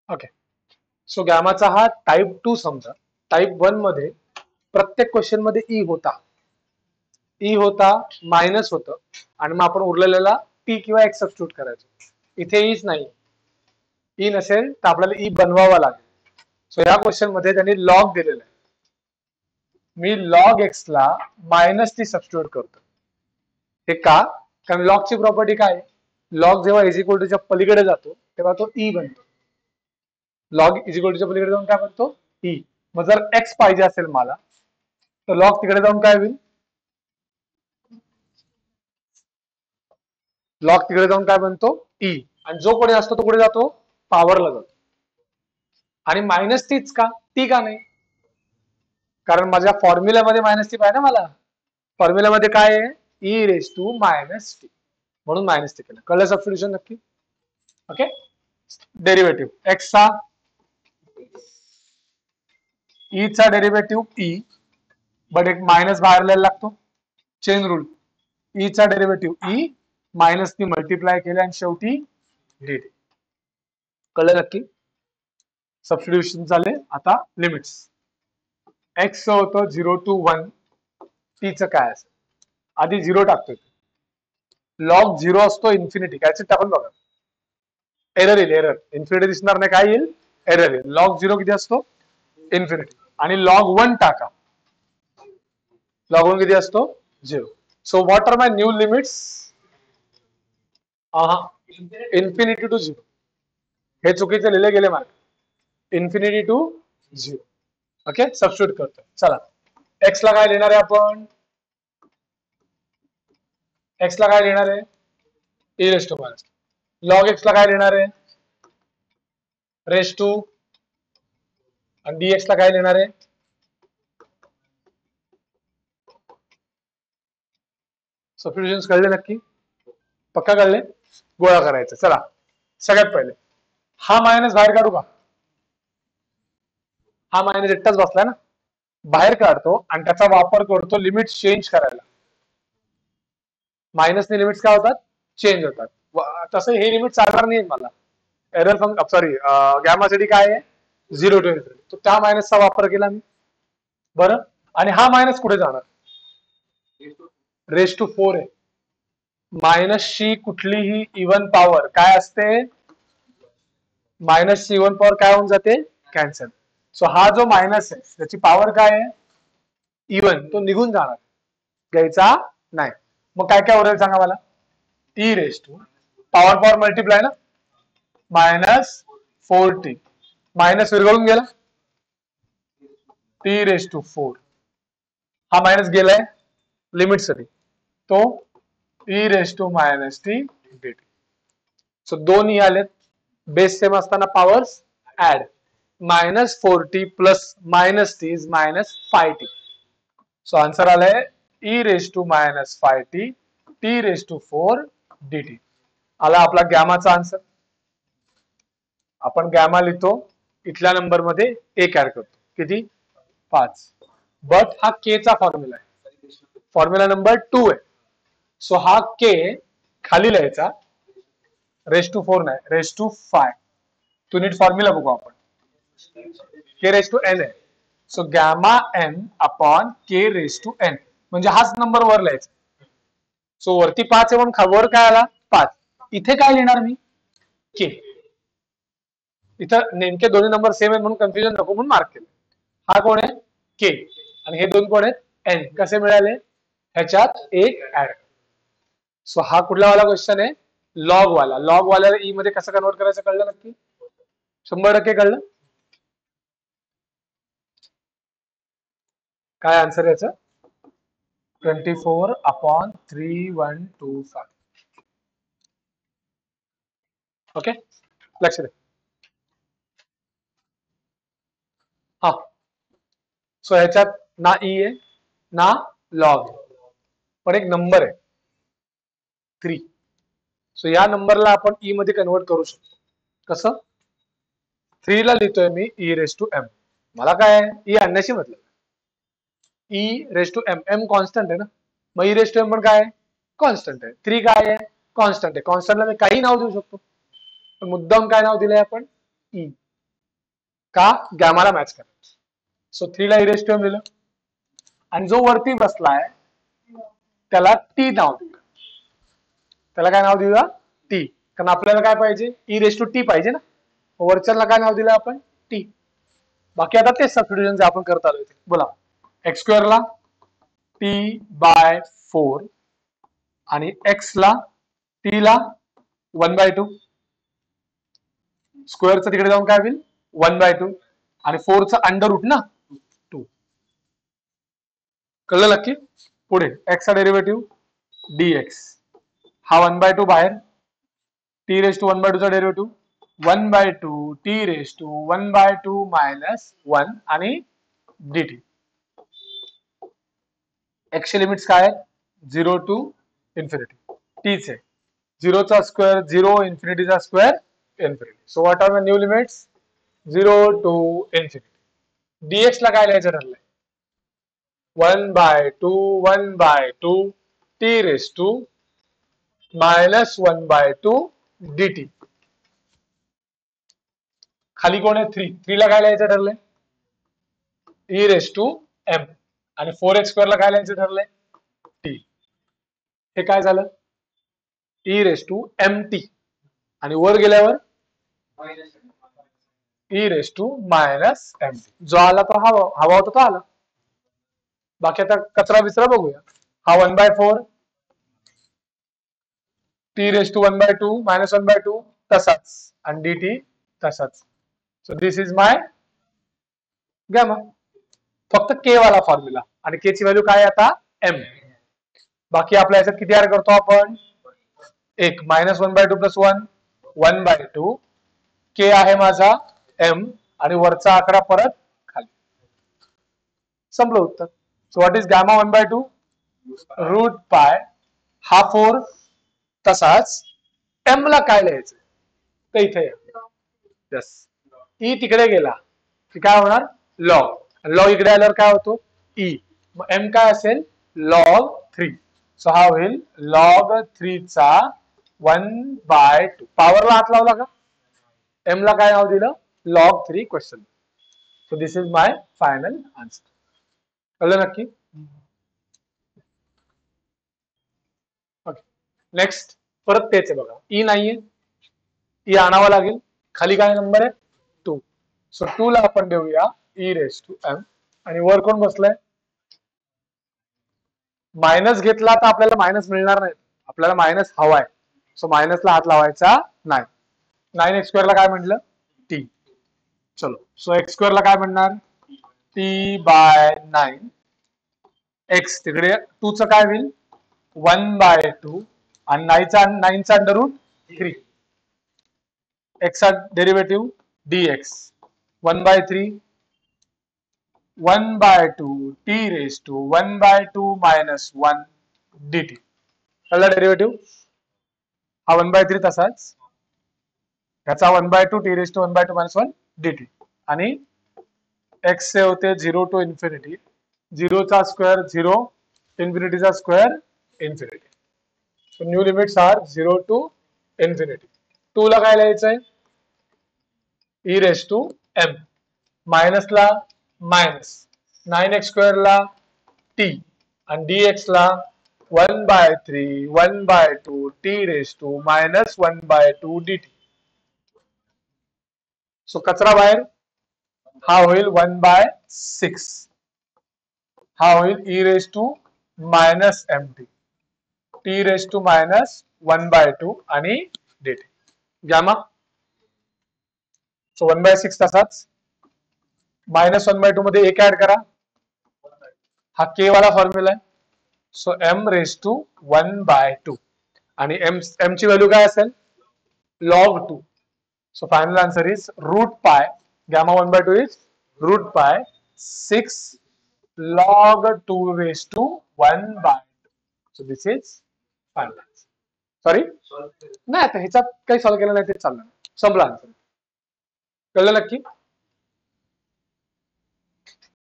Okay. So गॅमाचा हा type 2 समजा. Type 1 मध्ये प्रत्येक क्वेश्चन मध्ये ई होता, मायनस होतं आणि मग आपण उरलेल्याला टी किंवा एक्स सबस्टिट्यूट करायचो. इथे ईच नाही, ई नसेल तर आपल्याला ई बनवावा लागेल. सो या क्वेश्चन मध्ये त्यांनी लॉग दिलेला आहे. मी लॉग एक्स ला मायनस टी सबस्टिट्यूट करतो. हे का? कारण लॉगची प्रॉपर्टी काय? लॉग जेव्हा इज इक्वल टूच्या पलीकडे जातो तेव्हा तो ई बनतो. लॉग इज इक्वल टूच्या पलीकडे जाऊन काय बनतो? ई. मग जर एक्स पाहिजे असेल मला तर लॉग तिकडे जाऊन काय होईल? लॉग तिकडे जाऊन काय बनतो? ई. आणि जो कोणी असतो तो कुठे जातो? पॉवरला जातो. आणि मायनस टीच का? टी का नाही? कारण माझ्या फॉर्म्युल्यामध्ये मायनस टी पाहिजे ना मला. फॉर्म्युल्यामध्ये काय आहे? E raise to minus t, म्हणून मायनस टी केलं. कळलं सबस्टिट्यूशन नक्की? ओके. डेरिव्हेटिव्ह एक्स चा ई चा डेरिव्हेटिव्ह ई, बट एक मायनस बाहेर लिहायला लागतो. Chain rule. ई चा डेरिव्हेटिव्ह ई मायनस नी मल्टिप्लाय केले आणि शेवटी डी. कळलं नक्की? सबस्टिट्यूशन झाले. आता लिमिट्स. एक्स होतं 0 to 1, टीचं काय असेल? आधी 0 टाकतोय. लॉग 0 असतो इन्फिनिटी. काय टाकून बघा, एरर येईल. एरर इन्फिनिटी दिसणार नाही. काय येईल? एरर येईल. लॉग 0 किती असतो? इन्फिनिटी. आणि लॉग 1 टाका. लॉग 1 किती असतो? 0. So what are my new limits? Infinity to 0. हे चुकीचे लिहिले गेले mark. Infinity to 0. Okay. Substitute करतो. चला, एक्स ला काय लिहिणार आहे आपण? एक्स ला काय लिहिणार आहे? E raise to minus. Log x ला काय लिहिणार आहे? Raise to. आणि डीएक्स ला काय लिहिणार आहे? सबस्टिट्यूशन कळले नक्की? पक्का कळले? गोळा करायचं. चला, सगळ्यात पहिले हा मायनस बाहेर काढू का? हा मायनस एकटाच बसलाय ना, बाहेर काढतो आणि त्याचा वापर करतो लिमिट चेंज करायला. मायनसने लिमिट्स काय होतात? चेंज होतात. तसं हे लिमिट चालणार नाही मला. एरर सॉरी, गॅमासाठी काय आहे? 0 to इन्फिनिटी. तो त्या मायनसचा वापर केला मी. बरं, आणि हा मायनस कुठे जाणार? रेस टू 4 आहे. मायनसची कुठलीही इव्हन पॉवर काय असते? मायनसची इव्हन पॉवर काय होऊन जाते? कॅन्सल. सो हा जो मायनस आहे त्याची पॉवर काय आहे? इव्हन. तो निघून जाणार, घ्यायचा नाही. मग काय काय उरेल सांगा मला? E raise to power power multiply ना, -4t. मायनस विरघळून गेला, टी रेस टू 4. हा मायनस गेलाय लिमिट साठी, तो e raise to minus t dt. So दोन आलेत. बेस सेम असताना powers add. -4t plus -t is -5t. So answer आलाय e raise to -5t t raise to 4 dt. आला आपला गॅमाचा आन्सर. आपण गॅमा लिहितो, इथल्या नंबर मध्ये 1 ऍड करतो. किती? 5. बट हा के चा फॉर्म्युला आहे, फॉर्म्युला नंबर 2 आहे. सो हा के खाली लिहायचा, रेस टू 4 नाही, रेस टू 5. तो नीट फॉर्म्युला बघू आपण. के रेस टू एन आहे. So gamma n upon k raise to n, म्हणजे हाच नंबर वर लिहायचा. सो वरती 5 आहे म्हणून वर काय आला? 5. इथे काय लिहिणार मी? के. इथं नेमके दोन्ही नंबर सेम आहेत म्हणून कन्फ्युजन नको म्हणून मार्क केलं. हा कोण आहे? के. आणि हे दोन कोण आहेत? एन. कसे मिळाले? ह्याच्यात एक ऍड. सो हा कुठला वाला क्वेश्चन आहे? लॉग वाला. लॉग वाल्याला ई मध्ये कसं कन्वर्ट करायचं कळलं नक्की? 100% कळलं? काय आन्सर याचं? 24/3125. ओके, लक्ष दे. हा, सो ह्याच्यात ना ई आहे ना लॉग, पण एक नंबर आहे 3. सो या नंबरला आपण ई मध्ये कन्वर्ट करू शकतो. कसं? 3 ला लिहितोय मी ई रेस टू एम. मला काय आहे? ई आणण्याशी मतलब. E raise to m. M constant आहे ना, मग ई रेस टू एम पण काय आहे? कॉन्स्टंट आहे. 3 काय आहे? कॉन्स्टंट आहे. कॉन्स्टंटला मी काही नाव देऊ शकतो, पण मुद्दाम काय नाव दिलंय आपण? ई. का गॅमाला मॅच करणार. सो 3 ला e दिलं आणि जो वरती बसलाय त्याला टी नाव दिलं. त्याला काय नाव दिलं? टी. कारण आपल्याला काय पाहिजे? e पाहिजे ना. वरच्याला काय नाव दिलं आपण? टी. बाकी आता तेच सबस्टिट्यूशन जे आपण करत आलोय. बोला. एक्स स्क्वेअर ला टी बाय 4 आणि एक्स ला टी ला 1/2. स्क्वेअरचं तिकडे जाऊन काय होईल? 1/2 आणि 4चं अंडर रूट ना 2. कळलं नक्की? पुढे एक्स चा डेरिव्हेटिव्ह dx हा 1/2 बाहेर, t रेस टू 1/2 चा derivative 1/2 t raise to 1/2 minus 1 आणि dt. एक्स चे लिमिट्स काय आहेत? 0 टू इन्फिनिटी. t चे 0 चा स्क्वेअर 0, इन्फिनिटी चा square infinity. So what are the new limits? 0 to इन्फिनिटी. dx ला काय लिहायचं ठरलंय? 1/2 t raise to minus 1/2 dt. खाली कोण आहे? 3 ला काय लिहायचं ठरलंय? e रेस टू m आणि 4x स्क्वेअर ला काय लिहायचं ठरलंय? t. हे काय झालं? e रेस टू mt आणि वर गेल्यावर e raise to minus mt. जो आला तो हवा होता तो आला. बाकी आता कचरा बिचरा बघूया. हा 1/4 t रेस टू 1/2 मायनस 1/2 तसाच आणि dt तसाच. So this is my gamma. फक्त के वाला फॉर्म्युला आणि के ची व्हॅल्यू काय आता? m. बाकी आपल्या याच्यात किती ऍड करतो आपण? 1 मायनस 1/2 प्लस 1 1/2 के आहे माझा m आणि वरचा आकडा परत खाली. संपलं उत्तर. So what is gamma 1/2? Root pi हा 4 तसाच m ला काय लिहायचं? तर इथे यस ई तिकडे गेला की काय होणार? लॉग. लॉग इकडे आल्यावर काय होतो? ई. मग m काय असेल? लॉग 3. सो हा होईल लॉग 3 चा 1/2. पॉवरला हात लावला का? m ला काय नाव दिलं? Log 3 question. So this is my final answer. कळलं नक्की? ओके. नेक्स्ट परत तेच आहे बघा. ई नाहीये, ई आणावं लागेल. खाली काय नंबर आहे? 2. सो 2 ला आपण देऊया e रेस टू m आणि वर कोण बसलाय? मायनस घेतला तर आपल्याला मायनस मिळणार नाही. आपल्याला मायनस हवाय. सो मायनसला हात लावायचा नाही. 9x स्क्वेअर ला काय म्हटलं? t. चलो. सो x स्क्वेअर ला काय म्हणणार? t bye 9. x तिकडे 2 चं काय होईल? 1/2 आणि 9 चा अंडर रूट 3. x चा derivative dx 1/3 1/2 t raise to 1/2 minus 1 dt. कळलं डेरिव्हेटिव्ह? हा 1/3 तसाच. ह्याचा 1/2 t raise to 1/2 minus 1 dt. आणि x चे होते 0 टू इन्फिनिटी. 0 चा स्क्वेअर 0, इन्फिनिटी चा square infinity. So new limits are 0 to infinity. 2 ला काय लिहायचंय? e raise to m. मायनसला मायनस 9x स्क्वेअर ला t आणि dx ला 1/3 1/2 t raise to minus 1/2 dt. So कचरा बाहेर. हा होईल 1/6. हा होईल e raise to minus mt. t raise to minus 1/2 आणि dt. गॅमा. सो 1/6 तसाच. मायनस 1/2 मध्ये एक ऍड करा. हा के वाला फॉर्म्युला आहे. सो m रेस टू 1/2 आणि m ची व्हॅल्यू काय असेल? Log 2. So final answer is root pi. Gamma 1/2 is root pi 6 log 2 raise to 1/2. So this is final answer. Sorry नाही आता ह्याच्यात काही सॉल्व्ह केलं नाही ते चालणार. संपला आन्सर. कळलं नक्की?